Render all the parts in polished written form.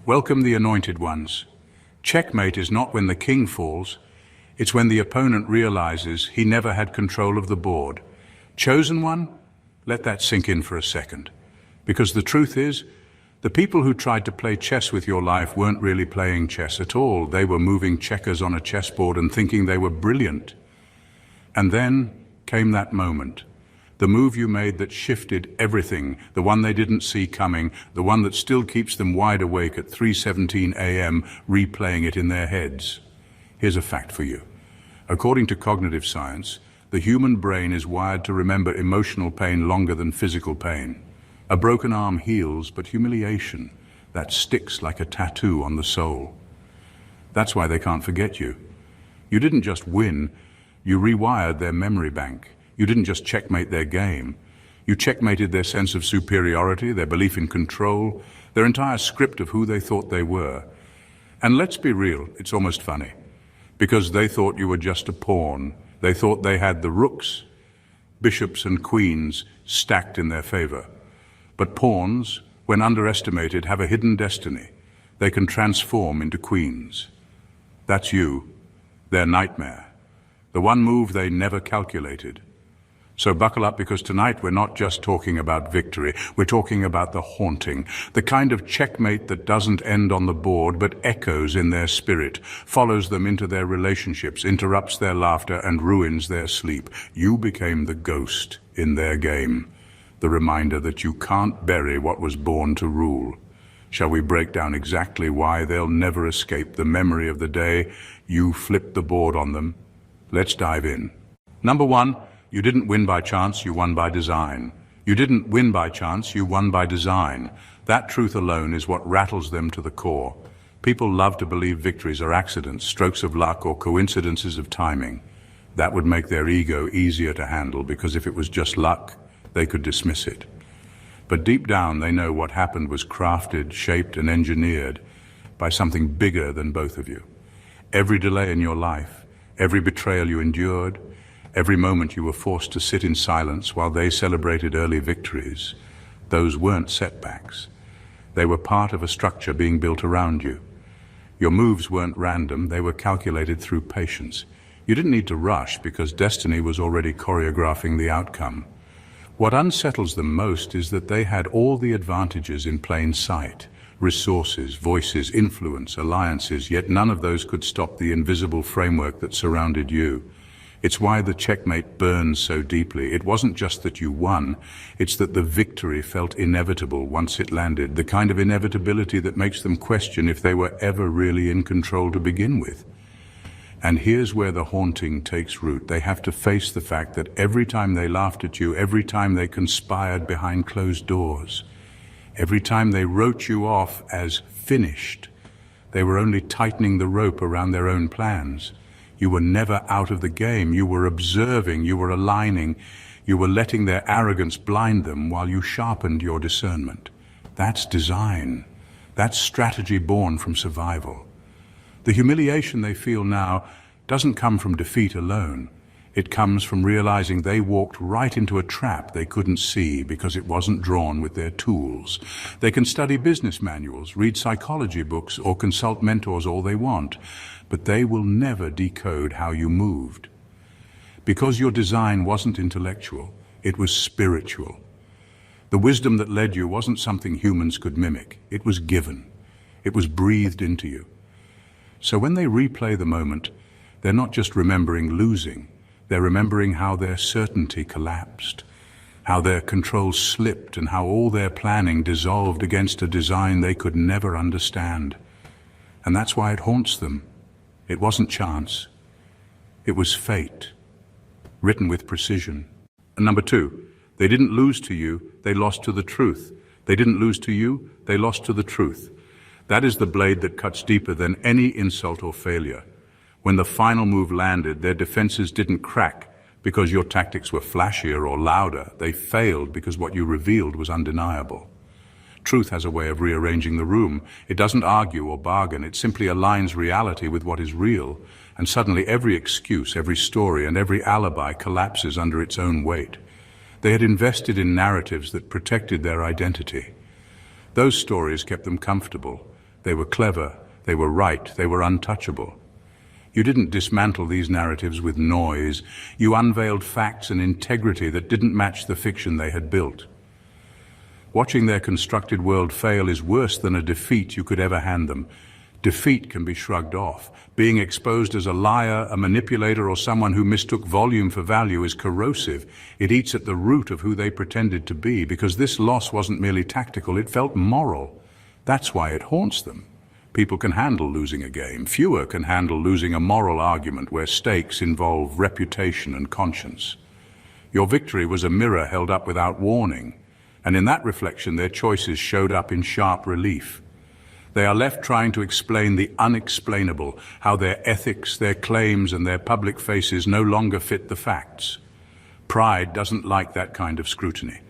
Welcome the anointed ones. Checkmate is not when the king falls, it's when the opponent realizes he never had control of the board. Chosen one? Let that sink in for a second. Because the truth is, the people who tried to play chess with your life weren't really playing chess at all. They were moving checkers on a chessboard and thinking they were brilliant. And then came that moment. The move you made that shifted everything, the one they didn't see coming, the one that still keeps them wide awake at 3:17 a.m., replaying it in their heads. Here's a fact for you. According to cognitive science, the human brain is wired to remember emotional pain longer than physical pain. A broken arm heals, but humiliation, that sticks like a tattoo on the soul. That's why they can't forget you. You didn't just win, you rewired their memory bank. You didn't just checkmate their game. You checkmated their sense of superiority, their belief in control, their entire script of who they thought they were. And let's be real, it's almost funny. Because they thought you were just a pawn. They thought they had the rooks, bishops and queens stacked in their favor. But pawns, when underestimated, have a hidden destiny. They can transform into queens. That's you, their nightmare. The one move they never calculated. So buckle up, because tonight we're not just talking about victory, we're talking about the haunting, the kind of checkmate that doesn't end on the board but echoes in their spirit, follows them into their relationships, interrupts their laughter and ruins their sleep. You became the ghost in their game, the reminder that you can't bury what was born to rule. Shall we break down exactly why they'll never escape the memory of the day you flipped the board on them? Let's dive in. Number one, you didn't win by chance, you won by design. You didn't win by chance, you won by design. That truth alone is what rattles them to the core. People love to believe victories are accidents, strokes of luck, or coincidences of timing. That would make their ego easier to handle, because if it was just luck, they could dismiss it. But deep down, they know what happened was crafted, shaped, and engineered by something bigger than both of you. Every delay in your life, every betrayal you endured, every moment you were forced to sit in silence while they celebrated early victories, those weren't setbacks. They were part of a structure being built around you. Your moves weren't random, they were calculated through patience. You didn't need to rush, because destiny was already choreographing the outcome. What unsettles them most is that they had all the advantages in plain sight. Resources, voices, influence, alliances, yet none of those could stop the invisible framework that surrounded you. It's why the checkmate burns so deeply. It wasn't just that you won, it's that the victory felt inevitable once it landed, the kind of inevitability that makes them question if they were ever really in control to begin with. And here's where the haunting takes root. They have to face the fact that every time they laughed at you, every time they conspired behind closed doors, every time they wrote you off as finished, they were only tightening the rope around their own plans. You were never out of the game. You were observing, you were aligning, you were letting their arrogance blind them while you sharpened your discernment. That's design. That's strategy born from survival. The humiliation they feel now doesn't come from defeat alone. It comes from realizing they walked right into a trap they couldn't see because it wasn't drawn with their tools. They can study business manuals, read psychology books, or consult mentors all they want, but they will never decode how you moved. Because your design wasn't intellectual, it was spiritual. The wisdom that led you wasn't something humans could mimic. It was given. It was breathed into you. So when they replay the moment, they're not just remembering losing, they're remembering how their certainty collapsed, how their control slipped, and how all their planning dissolved against a design they could never understand. And that's why it haunts them. It wasn't chance. It was fate, written with precision. And number two, they didn't lose to you, they lost to the truth. They didn't lose to you, they lost to the truth. That is the blade that cuts deeper than any insult or failure. When the final move landed, their defenses didn't crack because your tactics were flashier or louder. They failed because what you revealed was undeniable. Truth has a way of rearranging the room. It doesn't argue or bargain. It simply aligns reality with what is real. And suddenly every excuse, every story, and every alibi collapses under its own weight. They had invested in narratives that protected their identity. Those stories kept them comfortable. They were clever, they were right, they were untouchable. You didn't dismantle these narratives with noise. You unveiled facts and integrity that didn't match the fiction they had built. Watching their constructed world fail is worse than a defeat you could ever hand them. Defeat can be shrugged off. Being exposed as a liar, a manipulator, or someone who mistook volume for value is corrosive. It eats at the root of who they pretended to be, because this loss wasn't merely tactical, it felt moral. That's why it haunts them. People can handle losing a game. Fewer can handle losing a moral argument where stakes involve reputation and conscience. Your victory was a mirror held up without warning, and in that reflection their choices showed up in sharp relief. They are left trying to explain the unexplainable, how their ethics, their claims, and their public faces no longer fit the facts. Pride doesn't like that kind of scrutiny.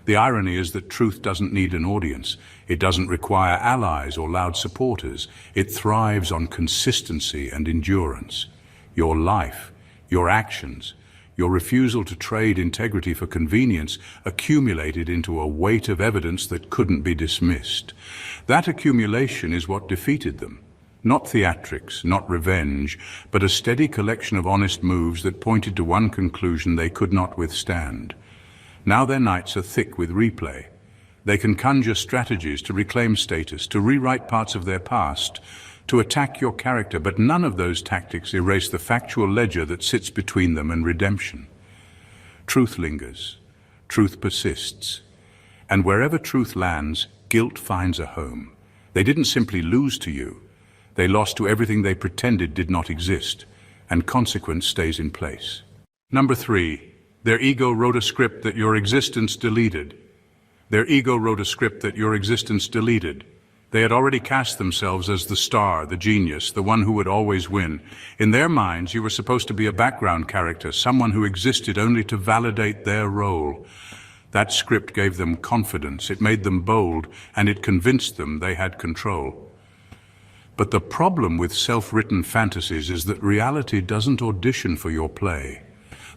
The irony is that truth doesn't need an audience. It doesn't require allies or loud supporters. It thrives on consistency and endurance. Your life, your actions, your refusal to trade integrity for convenience accumulated into a weight of evidence that couldn't be dismissed. That accumulation is what defeated them. Not theatrics, not revenge, but a steady collection of honest moves that pointed to one conclusion they could not withstand. Now their nights are thick with replay. They can conjure strategies to reclaim status, to rewrite parts of their past, to attack your character, but none of those tactics erase the factual ledger that sits between them and redemption. Truth lingers, truth persists, and wherever truth lands, guilt finds a home. They didn't simply lose to you, they lost to everything they pretended did not exist, and consequence stays in place. Number 3, their ego wrote a script that your existence deleted. Their ego wrote a script that your existence deleted. They had already cast themselves as the star, the genius, the one who would always win. In their minds, you were supposed to be a background character, someone who existed only to validate their role. That script gave them confidence, it made them bold, and it convinced them they had control. But the problem with self-written fantasies is that reality doesn't audition for your play.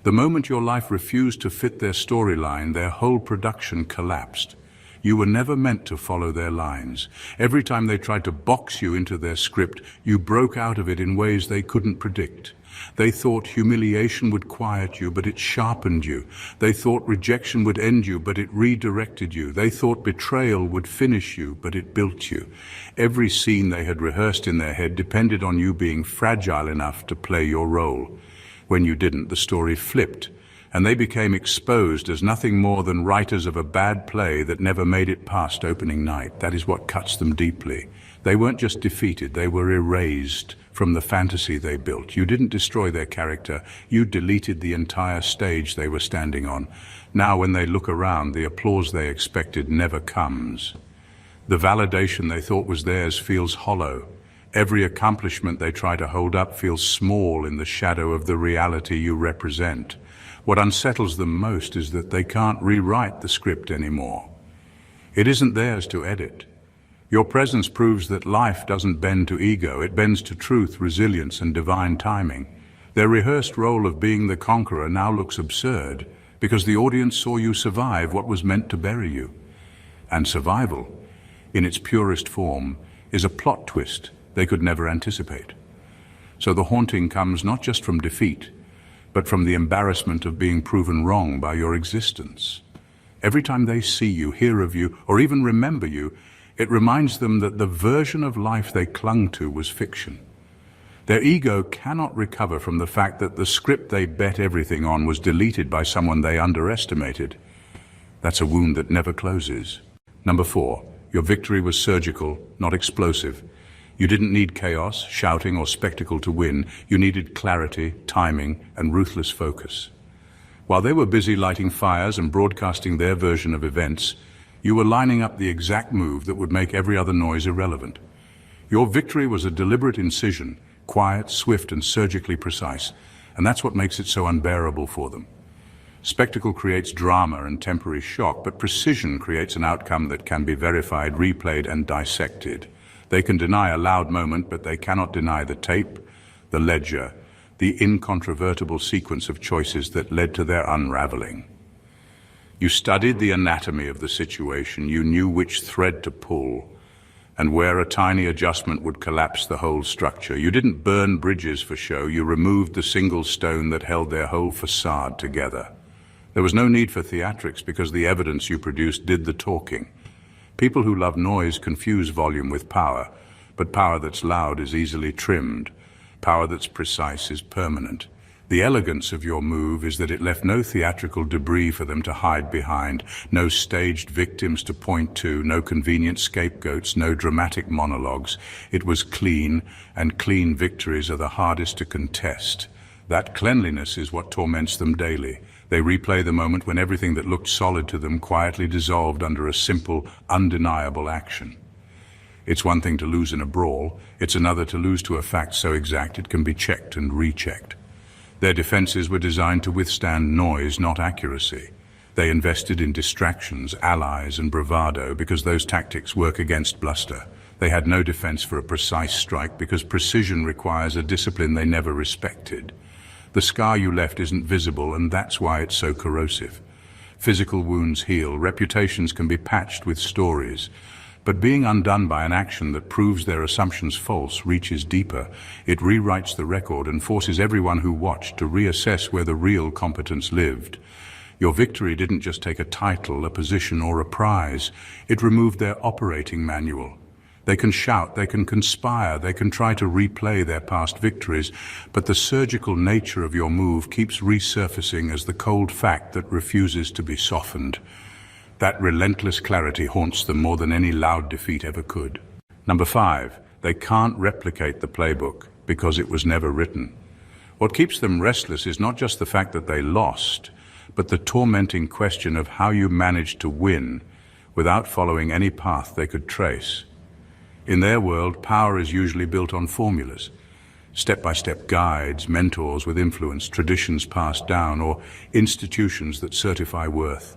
The moment your life refused to fit their storyline, their whole production collapsed. You were never meant to follow their lines. Every time they tried to box you into their script, you broke out of it in ways they couldn't predict. They thought humiliation would quiet you, but it sharpened you. They thought rejection would end you, but it redirected you. They thought betrayal would finish you, but it built you. Every scene they had rehearsed in their head depended on you being fragile enough to play your role. When you didn't, the story flipped, and they became exposed as nothing more than writers of a bad play that never made it past opening night. That is what cuts them deeply. They weren't just defeated, they were erased from the fantasy they built. You didn't destroy their character, you deleted the entire stage they were standing on. Now when they look around, the applause they expected never comes. The validation they thought was theirs feels hollow. Every accomplishment they try to hold up feels small in the shadow of the reality you represent. What unsettles them most is that they can't rewrite the script anymore. It isn't theirs to edit. Your presence proves that life doesn't bend to ego, it bends to truth, resilience, and divine timing. Their rehearsed role of being the conqueror now looks absurd because the audience saw you survive what was meant to bury you. And survival, in its purest form, is a plot twist they could never anticipate. So the haunting comes not just from defeat, but from the embarrassment of being proven wrong by your existence. Every time they see you, hear of you, or even remember you, it reminds them that the version of life they clung to was fiction. Their ego cannot recover from the fact that the script they bet everything on was deleted by someone they underestimated. That's a wound that never closes. Number 4, your victory was surgical, not explosive. You didn't need chaos, shouting, or spectacle to win. You needed clarity, timing, and ruthless focus. While they were busy lighting fires and broadcasting their version of events, you were lining up the exact move that would make every other noise irrelevant. Your victory was a deliberate incision, quiet, swift, and surgically precise, and that's what makes it so unbearable for them. Spectacle creates drama and temporary shock, but precision creates an outcome that can be verified, replayed, and dissected. They can deny a loud moment, but they cannot deny the tape, the ledger, the incontrovertible sequence of choices that led to their unraveling. You studied the anatomy of the situation, you knew which thread to pull, and where a tiny adjustment would collapse the whole structure. You didn't burn bridges for show, you removed the single stone that held their whole facade together. There was no need for theatrics because the evidence you produced did the talking. People who love noise confuse volume with power, but power that's loud is easily trimmed. Power that's precise is permanent. The elegance of your move is that it left no theatrical debris for them to hide behind, no staged victims to point to, no convenient scapegoats, no dramatic monologues. It was clean, and clean victories are the hardest to contest. That cleanliness is what torments them daily. They replay the moment when everything that looked solid to them quietly dissolved under a simple, undeniable action. It's one thing to lose in a brawl, it's another to lose to a fact so exact it can be checked and rechecked. Their defenses were designed to withstand noise, not accuracy. They invested in distractions, allies, and bravado because those tactics work against bluster. They had no defense for a precise strike because precision requires a discipline they never respected. The scar you left isn't visible, and that's why it's so corrosive. Physical wounds heal, reputations can be patched with stories. But being undone by an action that proves their assumptions false reaches deeper. It rewrites the record and forces everyone who watched to reassess where the real competence lived. Your victory didn't just take a title, a position, or a prize. It removed their operating manual. They can shout, they can conspire, they can try to replay their past victories, but the surgical nature of your move keeps resurfacing as the cold fact that refuses to be softened. That relentless clarity haunts them more than any loud defeat ever could. Number 5, they can't replicate the playbook because it was never written. What keeps them restless is not just the fact that they lost, but the tormenting question of how you managed to win without following any path they could trace. In their world, power is usually built on formulas, step-by-step guides, mentors with influence, traditions passed down, or institutions that certify worth.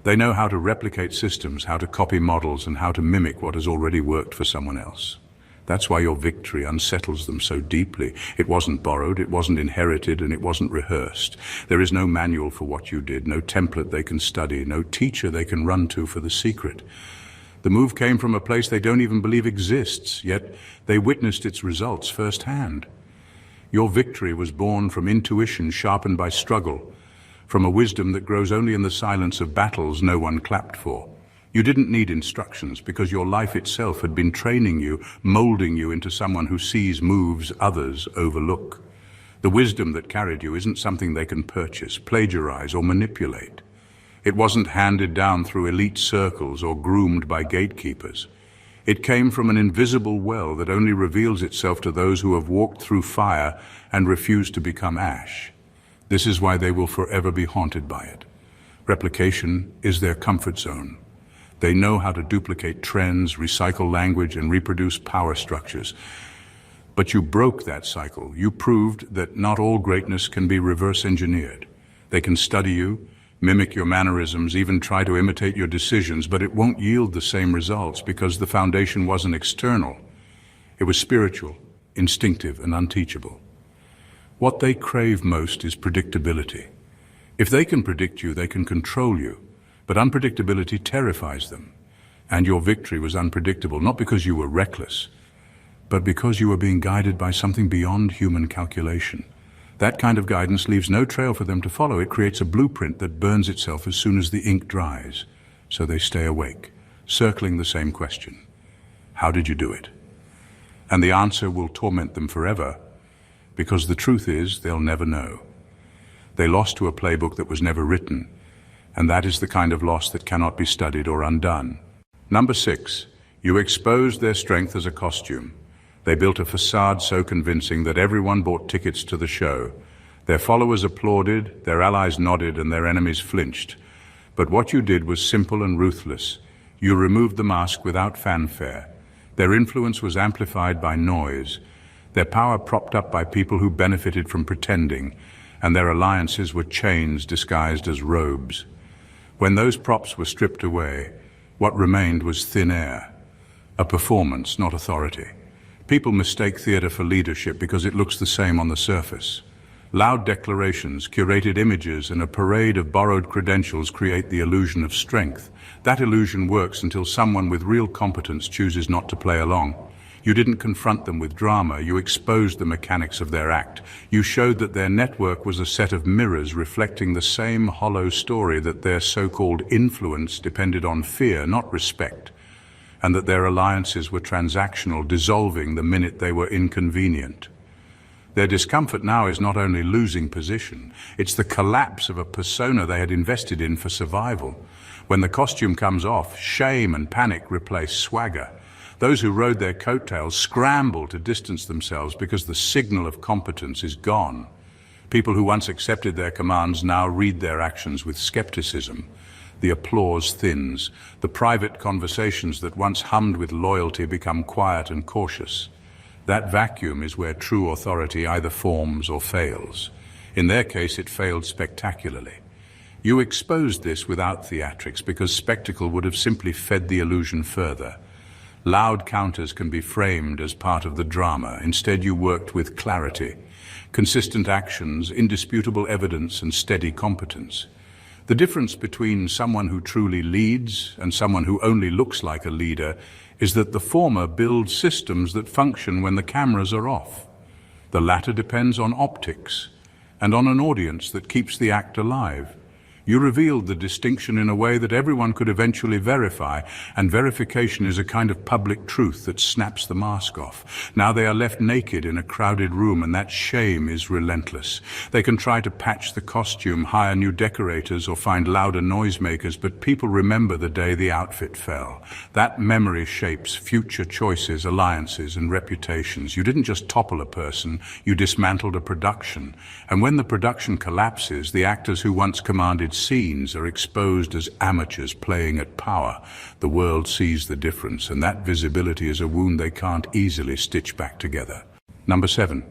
They know how to replicate systems, how to copy models, and how to mimic what has already worked for someone else. That's why your victory unsettles them so deeply. It wasn't borrowed, it wasn't inherited, and it wasn't rehearsed. There is no manual for what you did, no template they can study, no teacher they can run to for the secret. The move came from a place they don't even believe exists, yet they witnessed its results firsthand. Your victory was born from intuition sharpened by struggle, from a wisdom that grows only in the silence of battles no one clapped for. You didn't need instructions because your life itself had been training you, molding you into someone who sees moves others overlook. The wisdom that carried you isn't something they can purchase, plagiarize, or manipulate. It wasn't handed down through elite circles or groomed by gatekeepers. It came from an invisible well that only reveals itself to those who have walked through fire and refused to become ash. This is why they will forever be haunted by it. Replication is their comfort zone. They know how to duplicate trends, recycle language, and reproduce power structures. But you broke that cycle. You proved that not all greatness can be reverse engineered. They can study you, mimic your mannerisms, even try to imitate your decisions, but it won't yield the same results because the foundation wasn't external. It was spiritual, instinctive, and unteachable. What they crave most is predictability. If they can predict you, they can control you, but unpredictability terrifies them. And your victory was unpredictable, not because you were reckless, but because you were being guided by something beyond human calculation. That kind of guidance leaves no trail for them to follow. It creates a blueprint that burns itself as soon as the ink dries. So they stay awake, circling the same question. How did you do it? And the answer will torment them forever, because the truth is they'll never know. They lost to a playbook that was never written, and that is the kind of loss that cannot be studied or undone. Number 6, you exposed their strength as a costume. They built a facade so convincing that everyone bought tickets to the show. Their followers applauded, their allies nodded, and their enemies flinched. But what you did was simple and ruthless. You removed the mask without fanfare. Their influence was amplified by noise, their power propped up by people who benefited from pretending, and their alliances were chains disguised as robes. When those props were stripped away, what remained was thin air, a performance, not authority. People mistake theater for leadership because it looks the same on the surface. Loud declarations, curated images, and a parade of borrowed credentials create the illusion of strength. That illusion works until someone with real competence chooses not to play along. You didn't confront them with drama, you exposed the mechanics of their act. You showed that their network was a set of mirrors reflecting the same hollow story, that their so-called influence depended on fear, not respect, and that their alliances were transactional, dissolving the minute they were inconvenient. Their discomfort now is not only losing position, it's the collapse of a persona they had invested in for survival. When the costume comes off, shame and panic replace swagger. Those who rode their coattails scramble to distance themselves because the signal of competence is gone. People who once accepted their commands now read their actions with skepticism. The applause thins. The private conversations that once hummed with loyalty become quiet and cautious. That vacuum is where true authority either forms or fails. In their case, it failed spectacularly. You exposed this without theatrics because spectacle would have simply fed the illusion further. Loud counters can be framed as part of the drama. Instead, you worked with clarity, consistent actions, indisputable evidence, and steady competence. The difference between someone who truly leads and someone who only looks like a leader is that the former builds systems that function when the cameras are off. The latter depends on optics and on an audience that keeps the act alive. You revealed the distinction in a way that everyone could eventually verify, and verification is a kind of public truth that snaps the mask off. Now they are left naked in a crowded room, and that shame is relentless. They can try to patch the costume, hire new decorators, or find louder noisemakers, but people remember the day the outfit fell. That memory shapes future choices, alliances, and reputations. You didn't just topple a person, you dismantled a production. And when the production collapses, the actors who once commanded scenes are exposed as amateurs playing at power. The world sees the difference, and that visibility is a wound they can't easily stitch back together. Number 7.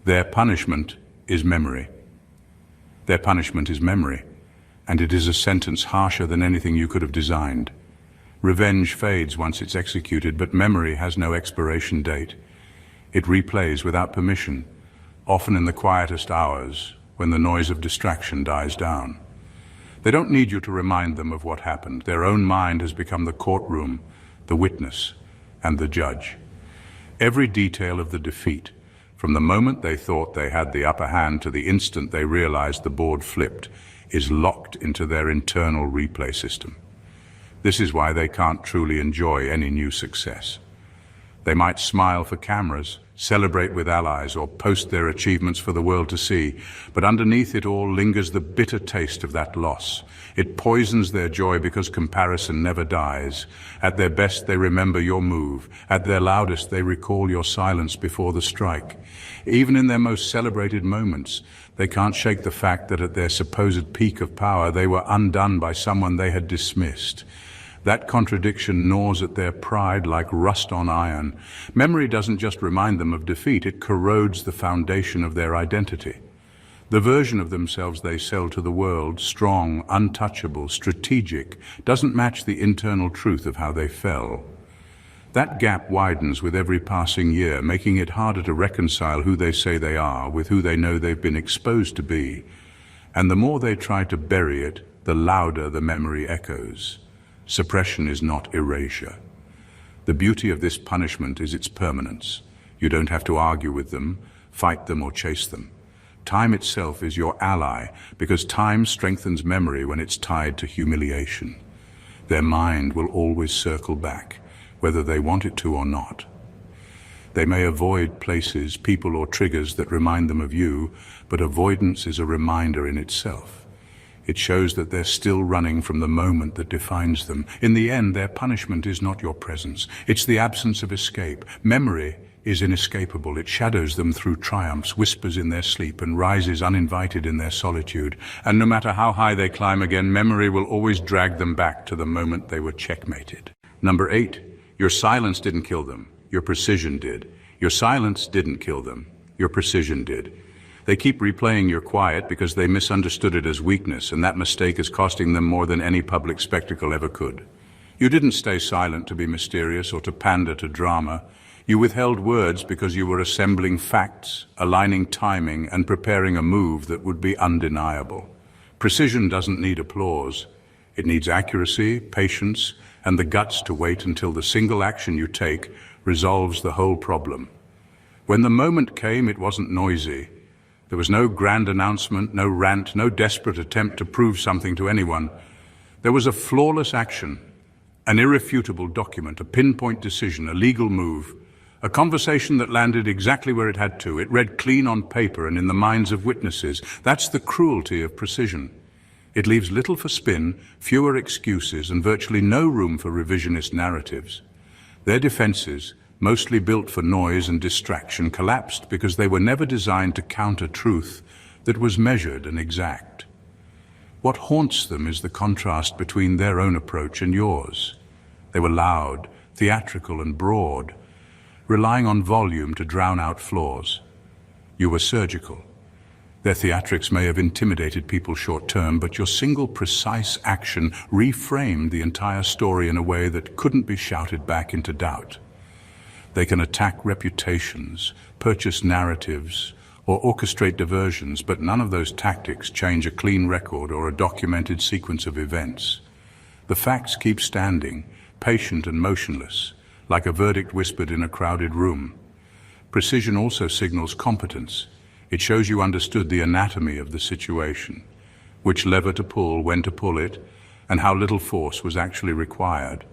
Their punishment is memory. Their punishment is memory, and it is a sentence harsher than anything you could have designed. Revenge fades once it's executed, but memory has no expiration date. It replays without permission, often in the quietest hours, when the noise of distraction dies down. They don't need you to remind them of what happened. Their own mind has become the courtroom, the witness, and the judge. Every detail of the defeat, from the moment they thought they had the upper hand to the instant they realized the board flipped, is locked into their internal replay system. This is why they can't truly enjoy any new success. They might smile for cameras, celebrate with allies, or post their achievements for the world to see, but underneath it all lingers the bitter taste of that loss. It poisons their joy because comparison never dies. At their best, they remember your move. At their loudest, they recall your silence before the strike. Even in their most celebrated moments, they can't shake the fact that at their supposed peak of power, they were undone by someone they had dismissed. That contradiction gnaws at their pride like rust on iron. Memory doesn't just remind them of defeat, it corrodes the foundation of their identity. The version of themselves they sell to the world, strong, untouchable, strategic, doesn't match the internal truth of how they fell. That gap widens with every passing year, making it harder to reconcile who they say they are with who they know they've been exposed to be. And the more they try to bury it, the louder the memory echoes. Suppression is not erasure. The beauty of this punishment is its permanence. You don't have to argue with them, fight them, or chase them. Time itself is your ally, because time strengthens memory when it's tied to humiliation. Their mind will always circle back, whether they want it to or not. They may avoid places, people, or triggers that remind them of you, but avoidance is a reminder in itself. It shows that they're still running from the moment that defines them. In the end, their punishment is not your presence. It's the absence of escape. Memory is inescapable. It shadows them through triumphs, whispers in their sleep, and rises uninvited in their solitude. And no matter how high they climb again, memory will always drag them back to the moment they were checkmated. Number 8, your silence didn't kill them. Your precision did. Your silence didn't kill them. Your precision did. They keep replaying your quiet because they misunderstood it as weakness, and that mistake is costing them more than any public spectacle ever could. You didn't stay silent to be mysterious or to pander to drama. You withheld words because you were assembling facts, aligning timing, and preparing a move that would be undeniable. Precision doesn't need applause. It needs accuracy, patience, and the guts to wait until the single action you take resolves the whole problem. When the moment came, it wasn't noisy. There was no grand announcement, no rant, no desperate attempt to prove something to anyone. There was a flawless action, an irrefutable document, a pinpoint decision, a legal move, a conversation that landed exactly where it had to. It read clean on paper and in the minds of witnesses. That's the cruelty of precision. It leaves little for spin, fewer excuses, and virtually no room for revisionist narratives. Their defenses, mostly built for noise and distraction, collapsed because they were never designed to counter truth that was measured and exact. What haunts them is the contrast between their own approach and yours. They were loud, theatrical, and broad, relying on volume to drown out flaws. You were surgical. Their theatrics may have intimidated people short-term, but your single precise action reframed the entire story in a way that couldn't be shouted back into doubt. They can attack reputations, purchase narratives, or orchestrate diversions, but none of those tactics change a clean record or a documented sequence of events. The facts keep standing, patient and motionless, like a verdict whispered in a crowded room. Precision also signals competence. It shows you understood the anatomy of the situation, which lever to pull, when to pull it, and how little force was actually required.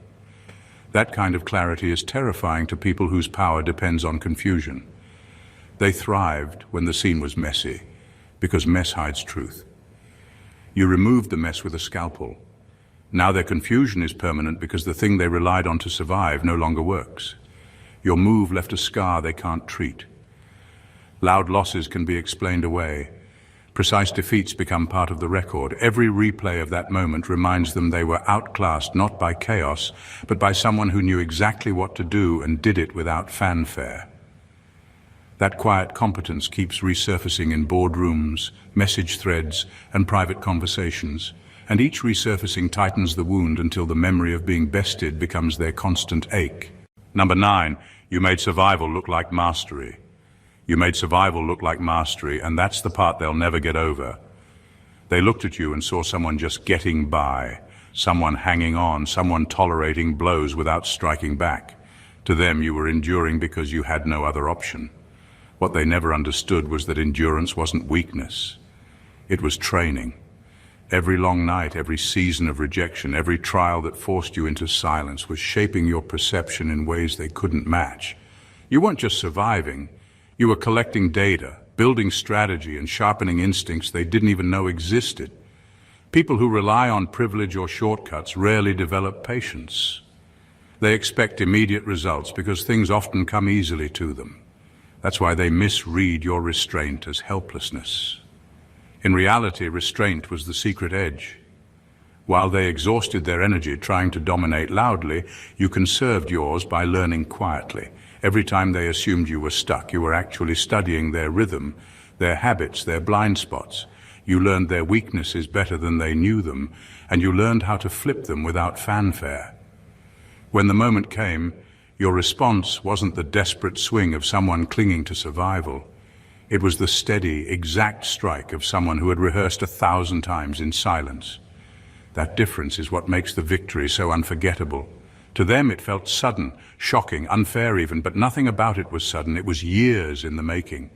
That kind of clarity is terrifying to people whose power depends on confusion. They thrived when the scene was messy, because mess hides truth. You removed the mess with a scalpel. Now their confusion is permanent because the thing they relied on to survive no longer works. Your move left a scar they can't treat. Loud losses can be explained away. Precise defeats become part of the record. Every replay of that moment reminds them they were outclassed not by chaos, but by someone who knew exactly what to do and did it without fanfare. That quiet competence keeps resurfacing in boardrooms, message threads, and private conversations, and each resurfacing tightens the wound until the memory of being bested becomes their constant ache. Number 9, you made survival look like mastery. You made survival look like mastery, and that's the part they'll never get over. They looked at you and saw someone just getting by, someone hanging on, someone tolerating blows without striking back. To them, you were enduring because you had no other option. What they never understood was that endurance wasn't weakness. It was training. Every long night, every season of rejection, every trial that forced you into silence was shaping your perception in ways they couldn't match. You weren't just surviving. You were collecting data, building strategy, and sharpening instincts they didn't even know existed. People who rely on privilege or shortcuts rarely develop patience. They expect immediate results because things often come easily to them. That's why they misread your restraint as helplessness. In reality, restraint was the secret edge. While they exhausted their energy trying to dominate loudly, you conserved yours by learning quietly. Every time they assumed you were stuck, you were actually studying their rhythm, their habits, their blind spots. You learned their weaknesses better than they knew them, and you learned how to flip them without fanfare. When the moment came, your response wasn't the desperate swing of someone clinging to survival. It was the steady, exact strike of someone who had rehearsed 1,000 times in silence. That difference is what makes the victory so unforgettable. To them it felt sudden, shocking, unfair even, but nothing about it was sudden. It was years in the making.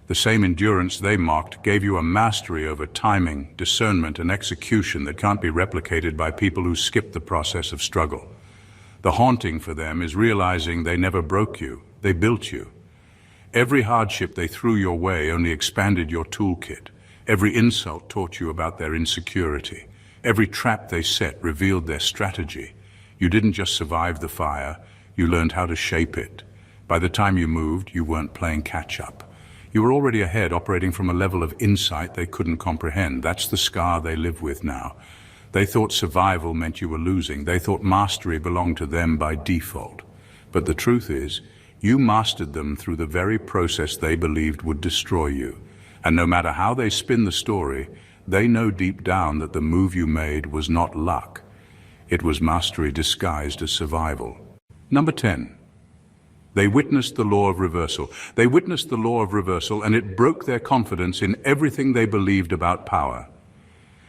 The same endurance they mocked gave you a mastery over timing, discernment, and execution that can't be replicated by people who skip the process of struggle. The haunting for them is realizing they never broke you, they built you. Every hardship they threw your way only expanded your toolkit. Every insult taught you about their insecurity. Every trap they set revealed their strategy. You didn't just survive the fire, you learned how to shape it. By the time you moved, you weren't playing catch-up. You were already ahead, operating from a level of insight they couldn't comprehend. That's the scar they live with now. They thought survival meant you were losing. They thought mastery belonged to them by default. But the truth is, you mastered them through the very process they believed would destroy you. And no matter how they spin the story, they know deep down that the move you made was not luck. It was mastery disguised as survival. Number 10. They witnessed the law of reversal. They witnessed the law of reversal, and it broke their confidence in everything they believed about power.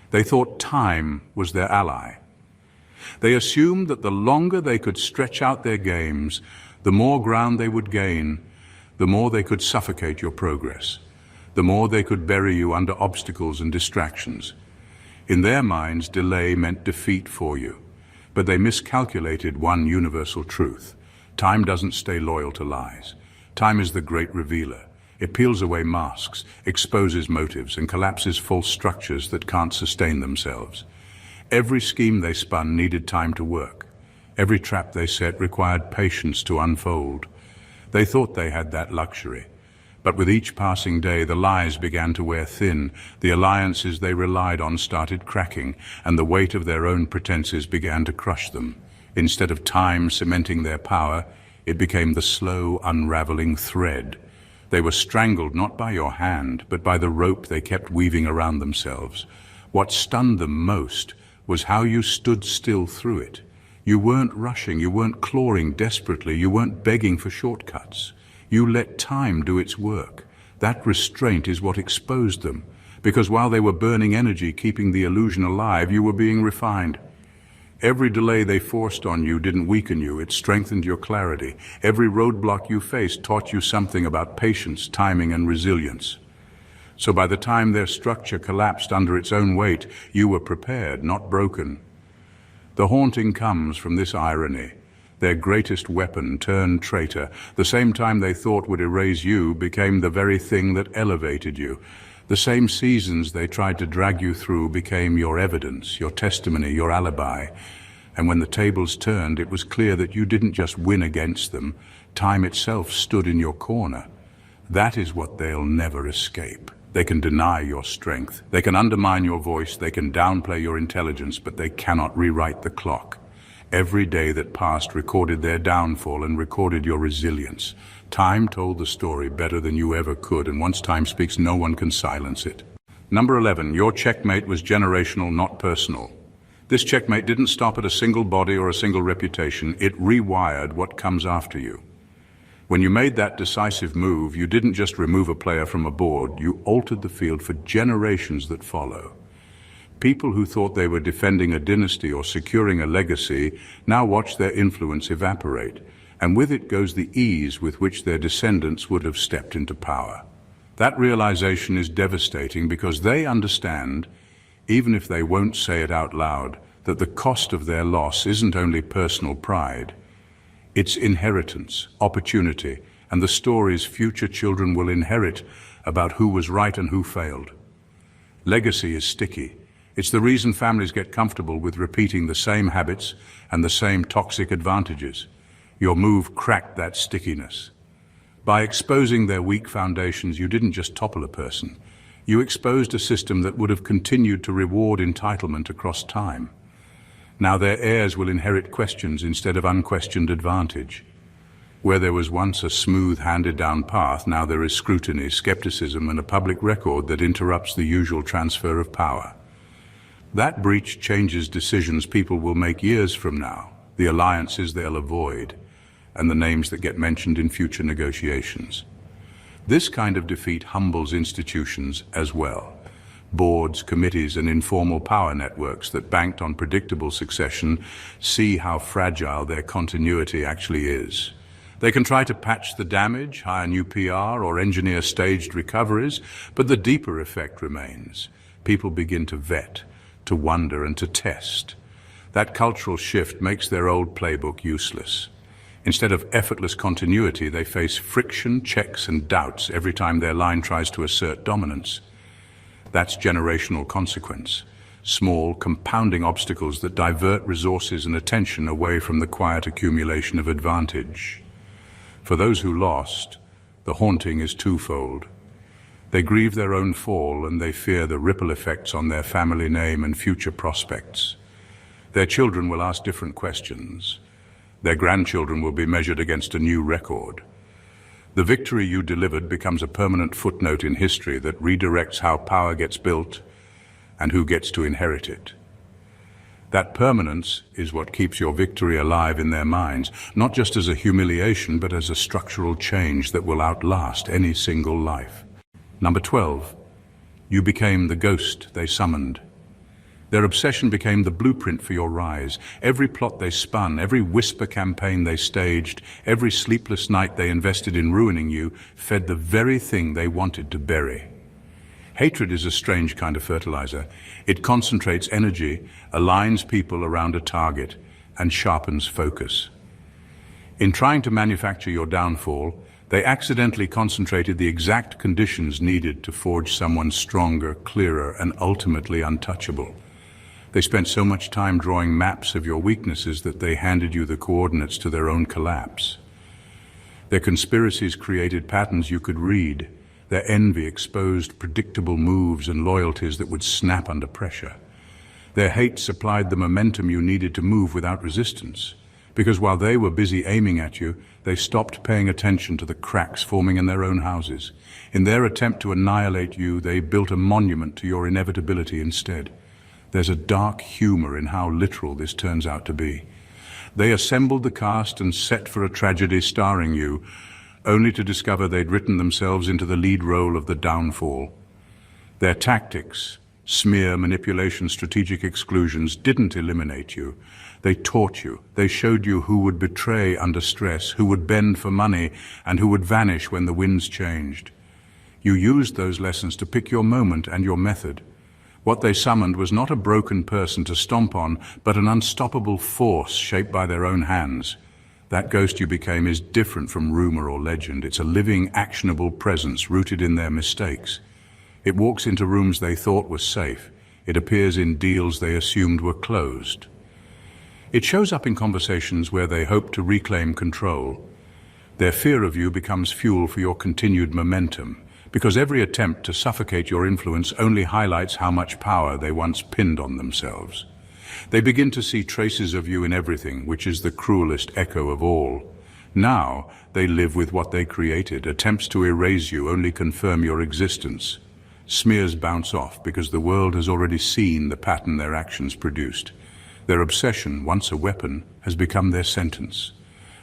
They thought time was their ally. They assumed that the longer they could stretch out their games, the more ground they would gain, the more they could suffocate your progress, the more they could bury you under obstacles and distractions. In their minds, delay meant defeat for you, but they miscalculated one universal truth. Time doesn't stay loyal to lies. Time is the great revealer. It peels away masks, exposes motives, and collapses false structures that can't sustain themselves. Every scheme they spun needed time to work. Every trap they set required patience to unfold. They thought they had that luxury. But with each passing day, the lies began to wear thin, the alliances they relied on started cracking, and the weight of their own pretenses began to crush them. Instead of time cementing their power, it became the slow, unraveling thread. They were strangled not by your hand, but by the rope they kept weaving around themselves. What stunned them most was how you stood still through it. You weren't rushing, you weren't clawing desperately, you weren't begging for shortcuts. You let time do its work. That restraint is what exposed them, because while they were burning energy, keeping the illusion alive, you were being refined. Every delay they forced on you didn't weaken you, it strengthened your clarity. Every roadblock you faced taught you something about patience, timing, and resilience. So by the time their structure collapsed under its own weight, you were prepared, not broken. The haunting comes from this irony. Their greatest weapon turned traitor. The same time they thought would erase you became the very thing that elevated you. The same seasons they tried to drag you through became your evidence, your testimony, your alibi. And when the tables turned, it was clear that you didn't just win against them. Time itself stood in your corner. That is what they'll never escape. They can deny your strength. They can undermine your voice. They can downplay your intelligence, but they cannot rewrite the clock. Every day that passed recorded their downfall and recorded your resilience. Time told the story better than you ever could, and once time speaks, no one can silence it. Number 11, your checkmate was generational, not personal. This checkmate didn't stop at a single body or a single reputation. It rewired what comes after you. When you made that decisive move, you didn't just remove a player from a board, you altered the field for generations that follow. People who thought they were defending a dynasty or securing a legacy now watch their influence evaporate, and with it goes the ease with which their descendants would have stepped into power. That realization is devastating because they understand, even if they won't say it out loud, that the cost of their loss isn't only personal pride. It's inheritance, opportunity, and the stories future children will inherit about who was right and who failed. Legacy is sticky. It's the reason families get comfortable with repeating the same habits and the same toxic advantages. Your move cracked that stickiness. By exposing their weak foundations, you didn't just topple a person. You exposed a system that would have continued to reward entitlement across time. Now their heirs will inherit questions instead of unquestioned advantage. Where there was once a smooth handed-down path, now there is scrutiny, skepticism, and a public record that interrupts the usual transfer of power. That breach changes decisions people will make years from now, the alliances they'll avoid, and the names that get mentioned in future negotiations. This kind of defeat humbles institutions as well. Boards, committees, and informal power networks that banked on predictable succession see how fragile their continuity actually is. They can try to patch the damage, hire new PR, or engineer staged recoveries, but the deeper effect remains. People begin to vet, to wonder, and to test. That cultural shift makes their old playbook useless. Instead of effortless continuity, they face friction, checks, and doubts every time their line tries to assert dominance. That's generational consequence. Small, compounding obstacles that divert resources and attention away from the quiet accumulation of advantage. For those who lost, the haunting is twofold. They grieve their own fall and they fear the ripple effects on their family name and future prospects. Their children will ask different questions. Their grandchildren will be measured against a new record. The victory you delivered becomes a permanent footnote in history that redirects how power gets built and who gets to inherit it. That permanence is what keeps your victory alive in their minds, not just as a humiliation, but as a structural change that will outlast any single life. Number 12. You became the ghost they summoned. Their obsession became the blueprint for your rise. Every plot they spun, every whisper campaign they staged, every sleepless night they invested in ruining you, fed the very thing they wanted to bury. Hatred is a strange kind of fertilizer. It concentrates energy, aligns people around a target, and sharpens focus. In trying to manufacture your downfall, they accidentally concentrated the exact conditions needed to forge someone stronger, clearer, and ultimately untouchable. They spent so much time drawing maps of your weaknesses that they handed you the coordinates to their own collapse. Their conspiracies created patterns you could read. Their envy exposed predictable moves and loyalties that would snap under pressure. Their hate supplied the momentum you needed to move without resistance. Because while they were busy aiming at you, they stopped paying attention to the cracks forming in their own houses. In their attempt to annihilate you, they built a monument to your inevitability instead. There's a dark humor in how literal this turns out to be. They assembled the cast and set for a tragedy starring you, only to discover they'd written themselves into the lead role of the downfall. Their tactics, smear, manipulation, strategic exclusions, didn't eliminate you. They taught you. They showed you who would betray under stress, who would bend for money, and who would vanish when the winds changed. You used those lessons to pick your moment and your method. What they summoned was not a broken person to stomp on, but an unstoppable force shaped by their own hands. That ghost you became is different from rumor or legend. It's a living, actionable presence rooted in their mistakes. It walks into rooms they thought were safe. It appears in deals they assumed were closed. It shows up in conversations where they hope to reclaim control. Their fear of you becomes fuel for your continued momentum, because every attempt to suffocate your influence only highlights how much power they once pinned on themselves. They begin to see traces of you in everything, which is the cruelest echo of all. Now, they live with what they created. Attempts to erase you only confirm your existence. Smears bounce off because the world has already seen the pattern their actions produced. Their obsession, once a weapon, has become their sentence.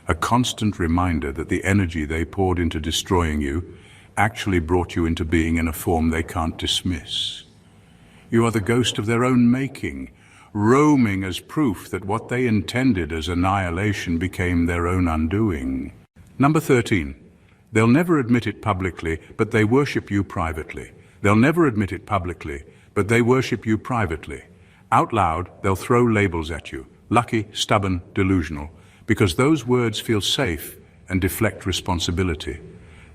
A constant reminder that the energy they poured into destroying you actually brought you into being in a form they can't dismiss. You are the ghost of their own making, roaming as proof that what they intended as annihilation became their own undoing. Number 13. They'll never admit it publicly, but they worship you privately. They'll never admit it publicly, but they worship you privately. Out loud, they'll throw labels at you: lucky, stubborn, delusional, because those words feel safe and deflect responsibility.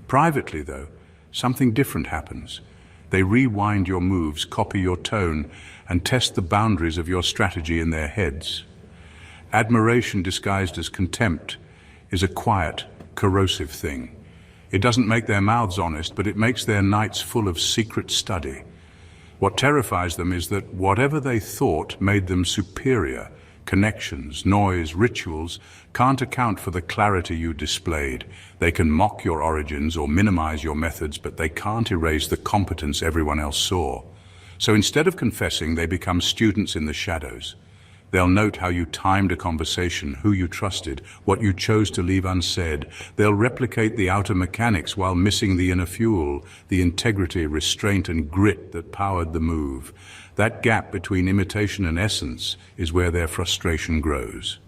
Privately, though, something different happens. They rewind your moves, copy your tone, and test the boundaries of your strategy in their heads. Admiration disguised as contempt is a quiet, corrosive thing. It doesn't make their mouths honest, but it makes their nights full of secret study. What terrifies them is that whatever they thought made them superior, connections, noise, rituals, can't account for the clarity you displayed. They can mock your origins or minimize your methods, but they can't erase the competence everyone else saw. So instead of confessing, they become students in the shadows. They'll note how you timed a conversation, who you trusted, what you chose to leave unsaid. They'll replicate the outer mechanics while missing the inner fuel, the integrity, restraint, and grit that powered the move. That gap between imitation and essence is where their frustration grows.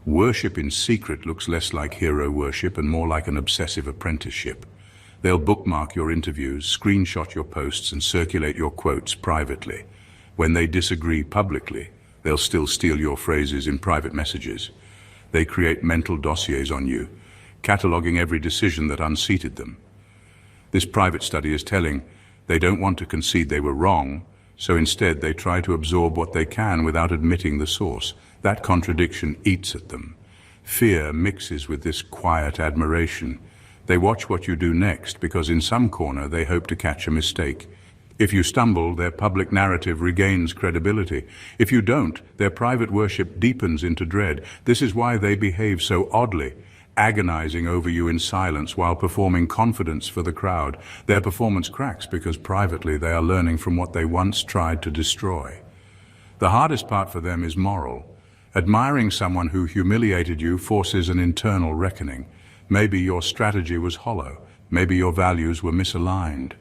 Worship in secret looks less like hero worship and more like an obsessive apprenticeship. They'll bookmark your interviews, screenshot your posts, and circulate your quotes privately. When they disagree publicly, they'll still steal your phrases in private messages. They create mental dossiers on you, cataloging every decision that unseated them. This private study is telling. They don't want to concede they were wrong, so instead they try to absorb what they can without admitting the source. That contradiction eats at them. Fear mixes with this quiet admiration. They watch what you do next because in some corner they hope to catch a mistake. If you stumble, their public narrative regains credibility. If you don't, their private worship deepens into dread. This is why they behave so oddly, agonizing over you in silence while performing confidence for the crowd. Their performance cracks because privately they are learning from what they once tried to destroy. The hardest part for them is moral. Admiring someone who humiliated you forces an internal reckoning. Maybe your strategy was hollow. Maybe your values were misaligned.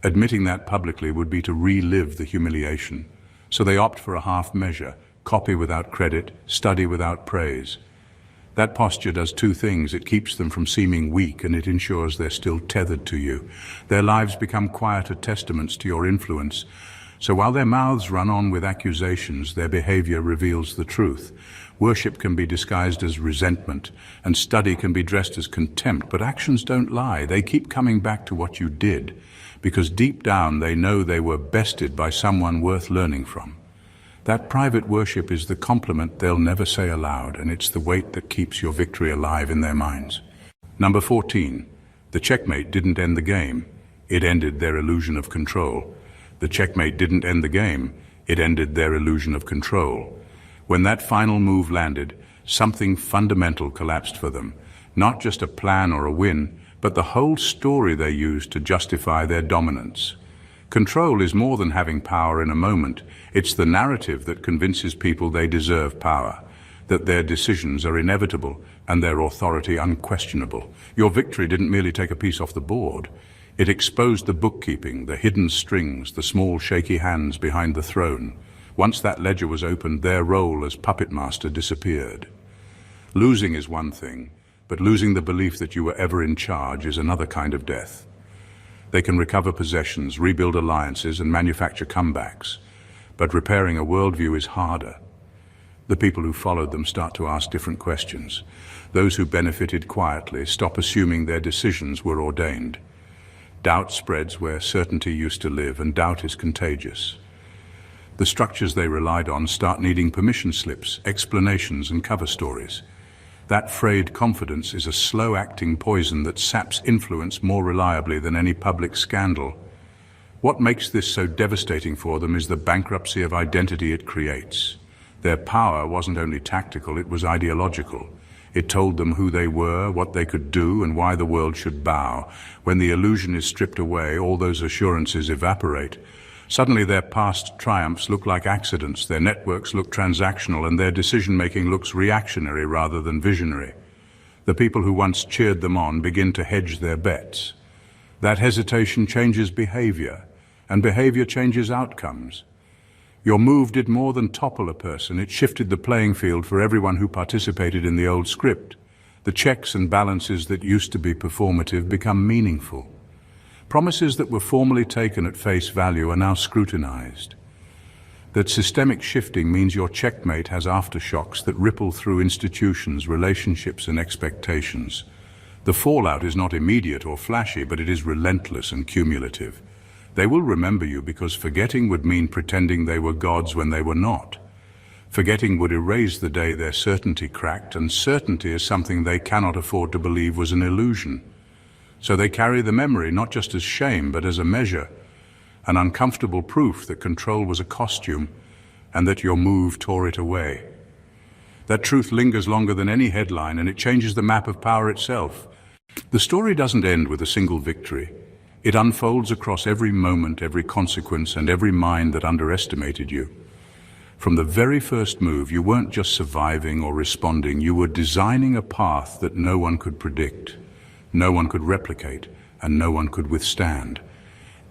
Admitting that publicly would be to relive the humiliation. So they opt for a half measure: copy without credit, study without praise. That posture does two things. It keeps them from seeming weak, and it ensures they're still tethered to you. Their lives become quieter testaments to your influence. So while their mouths run on with accusations, their behavior reveals the truth. Worship can be disguised as resentment, and study can be dressed as contempt, but actions don't lie. They keep coming back to what you did, because deep down they know they were bested by someone worth learning from. That private worship is the compliment they'll never say aloud, and it's the weight that keeps your victory alive in their minds. Number 14. The checkmate didn't end the game. It ended their illusion of control. The checkmate didn't end the game. It ended their illusion of control. When that final move landed, something fundamental collapsed for them. Not just a plan or a win, but the whole story they used to justify their dominance. Control is more than having power in a moment. It's the narrative that convinces people they deserve power, that their decisions are inevitable and their authority unquestionable. Your victory didn't merely take a piece off the board. It exposed the bookkeeping, the hidden strings, the small shaky hands behind the throne. Once that ledger was opened, their role as puppet master disappeared. Losing is one thing, but losing the belief that you were ever in charge is another kind of death. They can recover possessions, rebuild alliances, and manufacture comebacks. But repairing a worldview is harder. The people who followed them start to ask different questions. Those who benefited quietly stop assuming their decisions were ordained. Doubt spreads where certainty used to live, and doubt is contagious. The structures they relied on start needing permission slips, explanations, and cover stories. That frayed confidence is a slow-acting poison that saps influence more reliably than any public scandal. What makes this so devastating for them is the bankruptcy of identity it creates. Their power wasn't only tactical, it was ideological. It told them who they were, what they could do, and why the world should bow. When the illusion is stripped away, all those assurances evaporate. Suddenly their past triumphs look like accidents, their networks look transactional, and their decision-making looks reactionary rather than visionary. The people who once cheered them on begin to hedge their bets. That hesitation changes behavior, and behavior changes outcomes. Your move did more than topple a person, it shifted the playing field for everyone who participated in the old script. The checks and balances that used to be performative become meaningful. Promises that were formally taken at face value are now scrutinized. That systemic shifting means your checkmate has aftershocks that ripple through institutions, relationships, and expectations. The fallout is not immediate or flashy, but it is relentless and cumulative. They will remember you because forgetting would mean pretending they were gods when they were not. Forgetting would erase the day their certainty cracked, and certainty is something they cannot afford to believe was an illusion. So they carry the memory not just as shame, but as a measure, an uncomfortable proof that control was a costume and that your move tore it away. That truth lingers longer than any headline, and it changes the map of power itself. The story doesn't end with a single victory. It unfolds across every moment, every consequence, and every mind that underestimated you. From the very first move, you weren't just surviving or responding, you were designing a path that no one could predict. No one could replicate, and no one could withstand.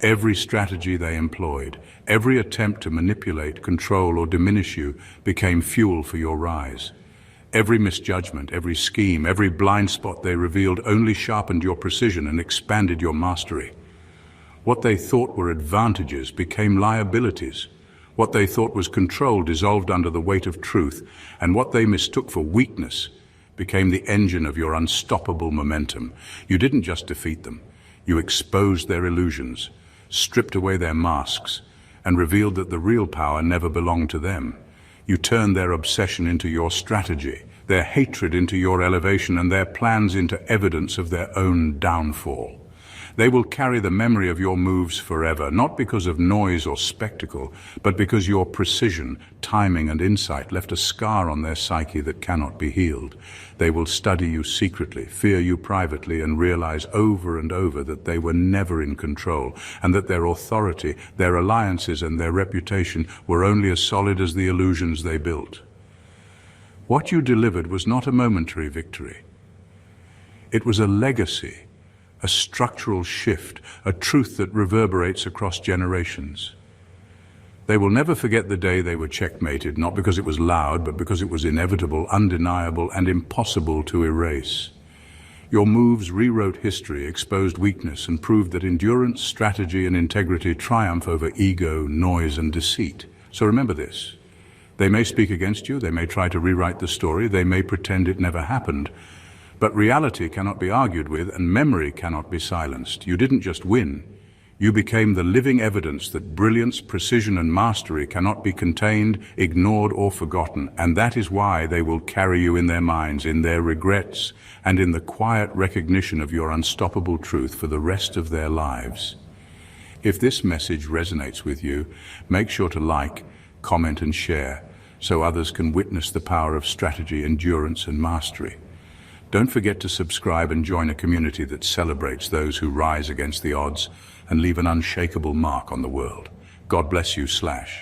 Every strategy they employed, every attempt to manipulate, control, or diminish you became fuel for your rise. Every misjudgment, every scheme, every blind spot they revealed only sharpened your precision and expanded your mastery. What they thought were advantages became liabilities. What they thought was control dissolved under the weight of truth, and what they mistook for weakness became the engine of your unstoppable momentum. You didn't just defeat them. You exposed their illusions, stripped away their masks, and revealed that the real power never belonged to them. You turned their obsession into your strategy, their hatred into your elevation, and their plans into evidence of their own downfall. They will carry the memory of your moves forever, not because of noise or spectacle, but because your precision, timing, and insight left a scar on their psyche that cannot be healed. They will study you secretly, fear you privately, and realize over and over that they were never in control, and that their authority, their alliances, and their reputation were only as solid as the illusions they built. What you delivered was not a momentary victory. It was a legacy, a structural shift, a truth that reverberates across generations. They will never forget the day they were checkmated, not because it was loud, but because it was inevitable, undeniable, and impossible to erase. Your moves rewrote history, exposed weakness, and proved that endurance, strategy, and integrity triumph over ego, noise, and deceit. So remember this. They may speak against you, they may try to rewrite the story, they may pretend it never happened, but reality cannot be argued with, and memory cannot be silenced. You didn't just win. You became the living evidence that brilliance, precision, and mastery cannot be contained, ignored, or forgotten, and that is why they will carry you in their minds, in their regrets, and in the quiet recognition of your unstoppable truth for the rest of their lives. If this message resonates with you, make sure to like, comment, and share, so others can witness the power of strategy, endurance, and mastery. Don't forget to subscribe and join a community that celebrates those who rise against the odds and leave an unshakable mark on the world. God bless you, /.